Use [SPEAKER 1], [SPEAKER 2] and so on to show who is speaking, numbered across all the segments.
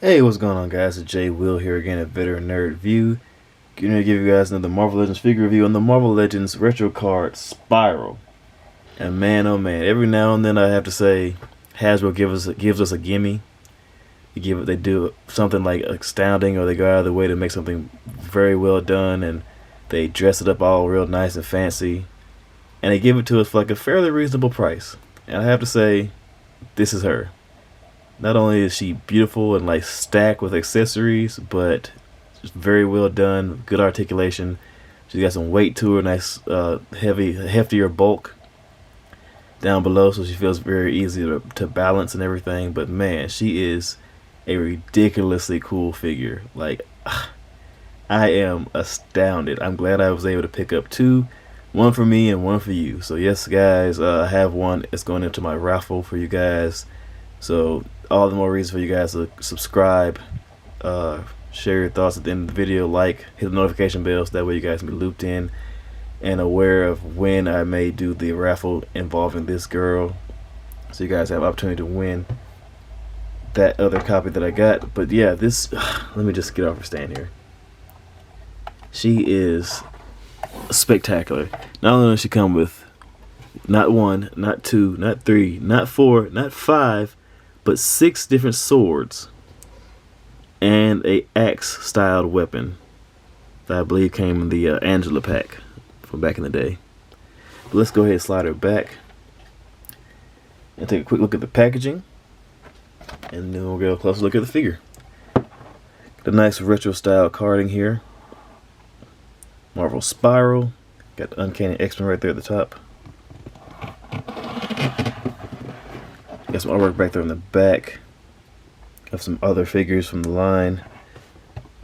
[SPEAKER 1] Hey, what's going on, guys? It's Jay Will here again at Veteran Nerd View. Going to give you guys another Marvel Legends figure review on the Marvel Legends retro card Spiral. And man, oh man, every now and then I have to say, Hasbro gives us a gimme. They do something like astounding, or they go out of their way to make something very well done, and they dress it up all real nice and fancy, and they give it to us for like a fairly reasonable price. And I have to say, this is her. Not only is she beautiful and like stacked with accessories, but it's very well done, good articulation. She's got some weight to her, nice heftier bulk down below, so she feels very easy to balance and everything. But man, she is a ridiculously cool figure. Like, I am astounded. I'm glad I was able to pick up two, one for me and one for you. So yes, guys, I have one. It's going into my raffle for you guys. So all the more reason for you guys to subscribe, share your thoughts at the end of the video, like, hit the notification bell so that way you guys can be looped in and aware of when I may do the raffle involving this girl, so you guys have opportunity to win that other copy that I got. But yeah, this let me just get off her stand here. She is spectacular. Not only does she come with not one, not two, not three, not four, not five, but 6 different swords and a axe styled weapon that I believe came in the Angela pack from back in the day. But let's go ahead and slide her back and take a quick look at the packaging, and then we'll get a closer look at the figure. The nice retro style carding here. Marvel Spiral. Got the Uncanny X-Men right there at the top. Got some artwork back there in the back of some other figures from the line.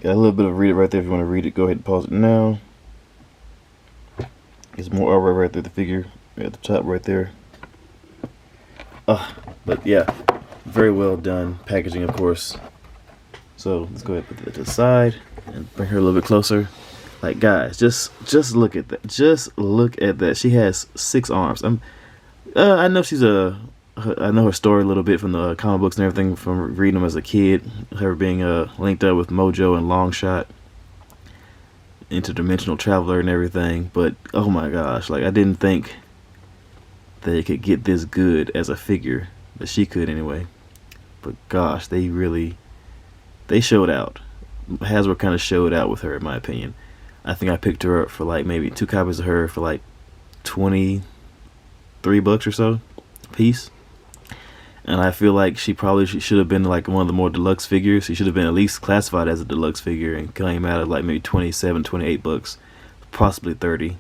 [SPEAKER 1] Got a little bit of read it right there. If you want to read it, go ahead and pause it now. There's more artwork right there, the figure at the top right there. But yeah, very well done packaging, of course. So let's go ahead and put that to the side and bring her a little bit closer. Like, guys, just look at that. Just look at that. She has 6 arms. I know I know her story a little bit from the comic books and everything, from reading them as a kid. Her being linked up with Mojo and Longshot, interdimensional traveler and everything. But oh my gosh, like, I didn't think that it could get this good as a figure, that she could anyway. But gosh, they showed out. Hasbro kind of showed out with her, in my opinion. I think I picked her up for like maybe 2 copies of her for like $23 or so a piece. And I feel like she should have been like one of the more deluxe figures. She should have been at least classified as a deluxe figure and came out at like maybe 27, 28 bucks, possibly 30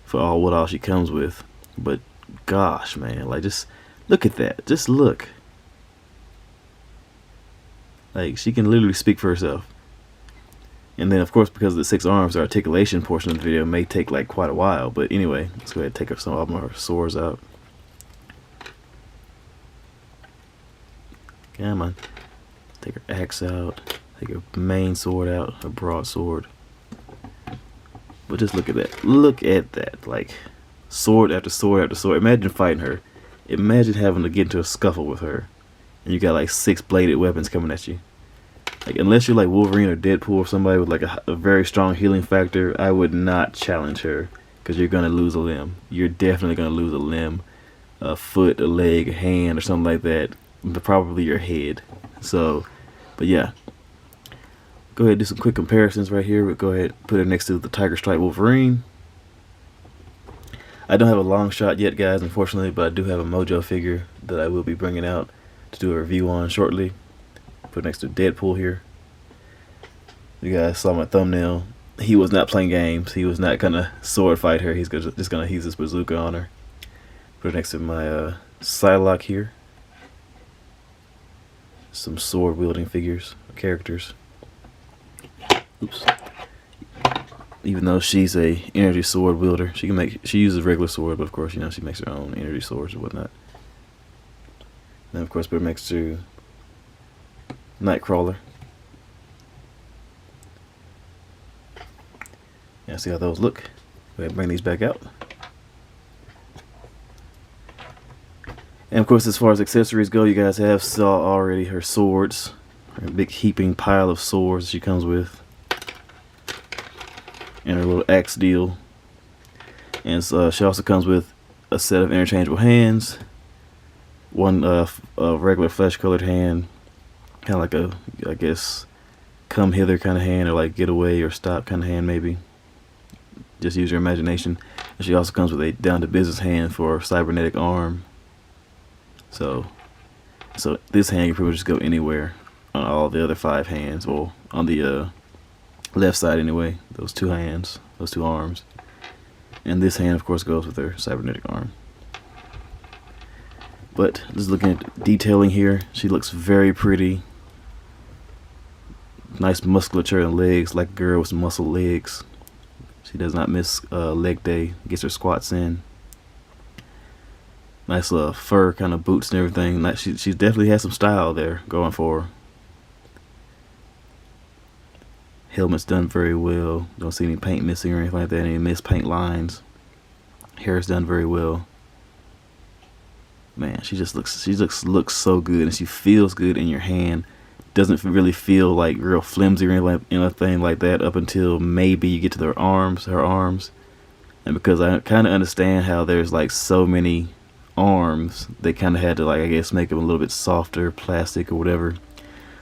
[SPEAKER 1] for what all she comes with. But gosh, man, like, just look at that. Just look. Like, she can literally speak for herself. And then, of course, because of the 6 arms, the articulation portion of the video may take like quite a while. But anyway, let's go ahead and take some of her swords out. Come on. Take her axe out. Take her main sword out. Her broadsword. But just look at that. Look at that. Like, sword after sword after sword. Imagine fighting her. Imagine having to get into a scuffle with her. And you got like 6 bladed weapons coming at you. Like, unless you're like Wolverine or Deadpool or somebody with like a very strong healing factor, I would not challenge her, because you're going to lose a limb. You're definitely going to lose a limb. A foot, a leg, a hand, or something like that. Probably your head. So, but yeah. Go ahead and do some quick comparisons right here. We'll go ahead and put it next to the Tiger Stripe Wolverine. I don't have a long shot yet, guys, unfortunately, but I do have a Mojo figure that I will be bringing out to do a review on shortly. Put next to Deadpool here. You guys saw my thumbnail. He was not playing games. He was not gonna sword fight her. He's just gonna use his bazooka on her. Put it next to my Psylocke here. Some sword wielding characters. Oops. Even though she's a energy sword wielder, she uses regular sword, but of course, you know, she makes her own energy swords or whatnot. Then of course, put her next to Nightcrawler. Yeah, see how those look. Go ahead and bring these back out. And of course, as far as accessories go, you guys have saw already her swords, a big heaping pile of swords she comes with, and her little axe deal. And she also comes with a set of interchangeable hands, one a regular flesh-colored hand, kind of like a, I guess, come hither kind of hand, or like get away or stop kind of hand maybe. Just use your imagination. And she also comes with a down to business hand for a cybernetic arm. So this hand can pretty much just go anywhere on all the other 5 hands, or on the left side anyway. Those 2 hands, those 2 arms, and this hand of course goes with her cybernetic arm. But just looking at detailing here, she looks very pretty. Nice musculature and legs, like a girl with some muscle legs. She does not miss leg day. Gets her squats in. Nice fur kind of boots and everything. She definitely has some style there going for her. Helmet's done very well. Don't see any paint missing or anything like that. Any missed paint lines. Hair's done very well. Man, she looks so good, and she feels good in your hand. Doesn't really feel like real flimsy or anything like that up until maybe you get to her arms. And because I kind of understand how there's like so many arms, they kind of had to, like, I guess, make them a little bit softer, plastic or whatever.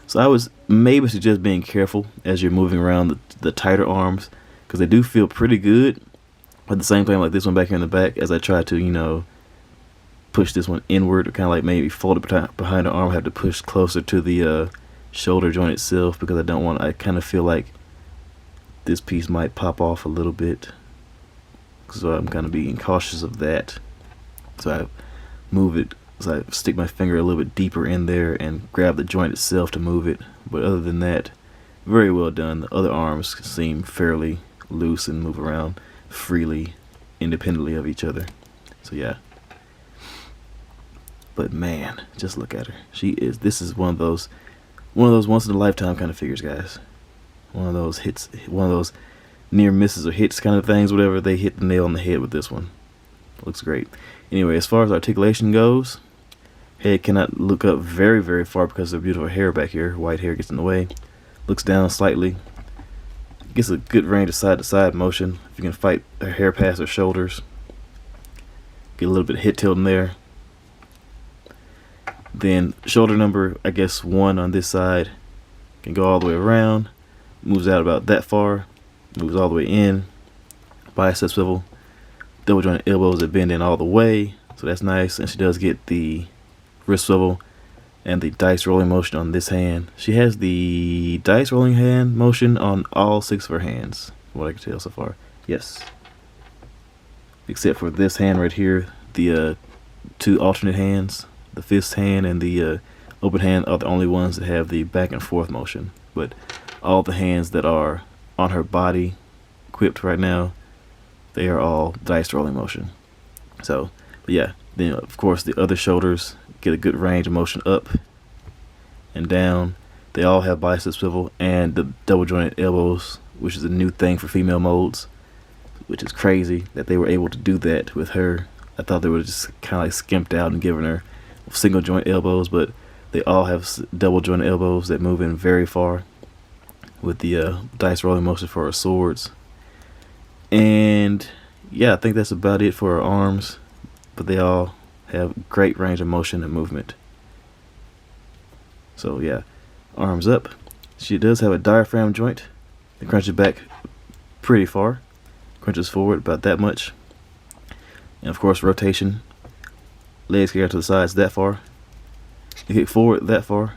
[SPEAKER 1] So I was maybe suggest being careful as you're moving around the tighter arms, because they do feel pretty good. At the same time, like this one back here in the back, as I try to, you know, push this one inward, or kind of like maybe fold it behind the arm, I have to push closer to the shoulder joint itself, because I kind of feel like this piece might pop off a little bit, so I'm kind of being cautious of that. So I move it, so I stick my finger a little bit deeper in there and grab the joint itself to move it. But other than that, very well done. The other arms seem fairly loose and move around freely, independently of each other. So yeah. But man, just look at her. This is one of those once in a lifetime kind of figures, guys. One of those hits, one of those near misses or hits kind of things, whatever. They hit the nail on the head with this one. Looks great. Anyway, as far as articulation goes, head cannot look up very, very far because of the beautiful hair back here. White hair gets in the way. Looks down slightly. Gets a good range of side-to-side motion. If you can fight her hair past her shoulders. Get a little bit of hit tilt in there. Then shoulder number, I guess 1 on this side. Can go all the way around. Moves out about that far. Moves all the way in. Bicep swivel. Double jointed elbows that bend in all the way. So that's nice. And she does get the wrist swivel and the dice rolling motion on this hand. She has the dice rolling hand motion on all 6 of her hands, from what I can tell so far. Yes. Except for this hand right here. The 2 alternate hands. The fist hand and the open hand are the only ones that have the back and forth motion. But all the hands that are on her body equipped right now, they are all dice rolling motion. So, but yeah, then of course the other shoulders get a good range of motion up and down. They all have bicep swivel and the double jointed elbows, which is a new thing for female molds, which is crazy that they were able to do that with her. I thought they would have just kind of like skimped out and given her single joint elbows, but they all have double jointed elbows that move in very far with the dice rolling motion for her swords. And yeah, I think that's about it for her arms, but they all have great range of motion and movement. So yeah, arms up. She does have a diaphragm joint that crunches back pretty far, crunches forward about that much, and of course rotation. Legs can go to the sides that far. You kick forward that far.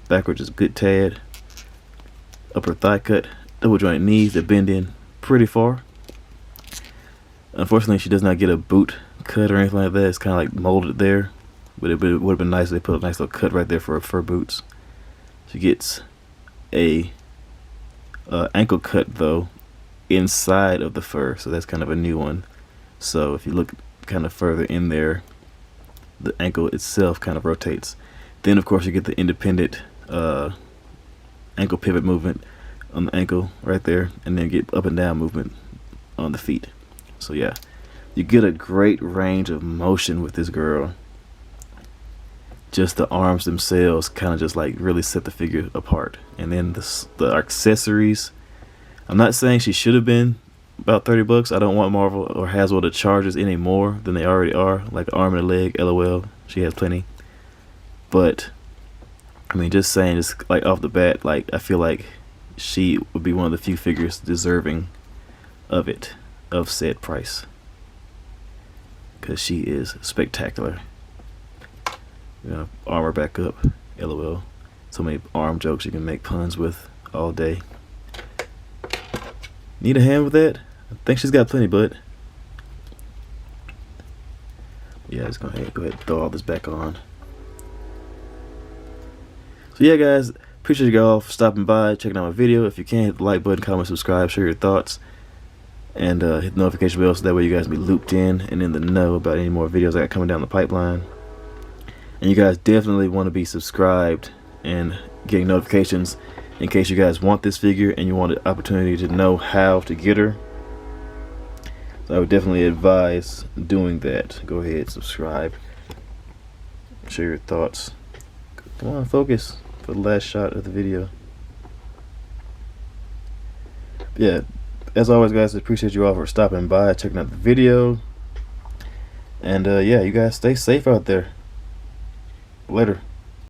[SPEAKER 1] Backwards is a good tad. Upper thigh cut. Double jointed knees that bend in pretty far. Unfortunately, she does not get a boot cut or anything like that. It's kind of like molded there. But it would have been nice if they put a nice little cut right there for her fur boots. She gets a ankle cut, though, inside of the fur. So that's kind of a new one. So if you look kind of further in there, the ankle itself kind of rotates. Then of course you get the independent ankle pivot movement on the ankle right there, and then get up and down movement on the feet. So yeah, you get a great range of motion with this girl. just the arms themselves kind of just like really set the figure apart. And then the accessories, I'm not saying she should have been about 30 bucks. I don't want Marvel or Hasbro to charge us any more than they already are, like an arm and a leg. LOL, she has plenty. But I mean, just saying, just like off the bat, like I feel like she would be one of the few figures deserving of it, of said price, because she is spectacular. You know, armor back up. LOL. So many arm jokes you can make puns with all day. Need a hand with that? I think she's got plenty, but yeah, just go ahead and throw all this back on. So yeah, guys, appreciate you all for stopping by, checking out my video. If you can, hit the like button, comment, subscribe, share your thoughts, and hit the notification bell so that way you guys be looped in and in the know about any more videos I got coming down the pipeline. And you guys definitely want to be subscribed and getting notifications in case you guys want this figure and you want the opportunity to know how to get her. So I would definitely advise doing that. Go ahead, subscribe, share your thoughts. Come on, focus for the last shot of the video. Yeah, as always, guys, I appreciate you all for stopping by, checking out the video. And yeah, you guys stay safe out there. Later.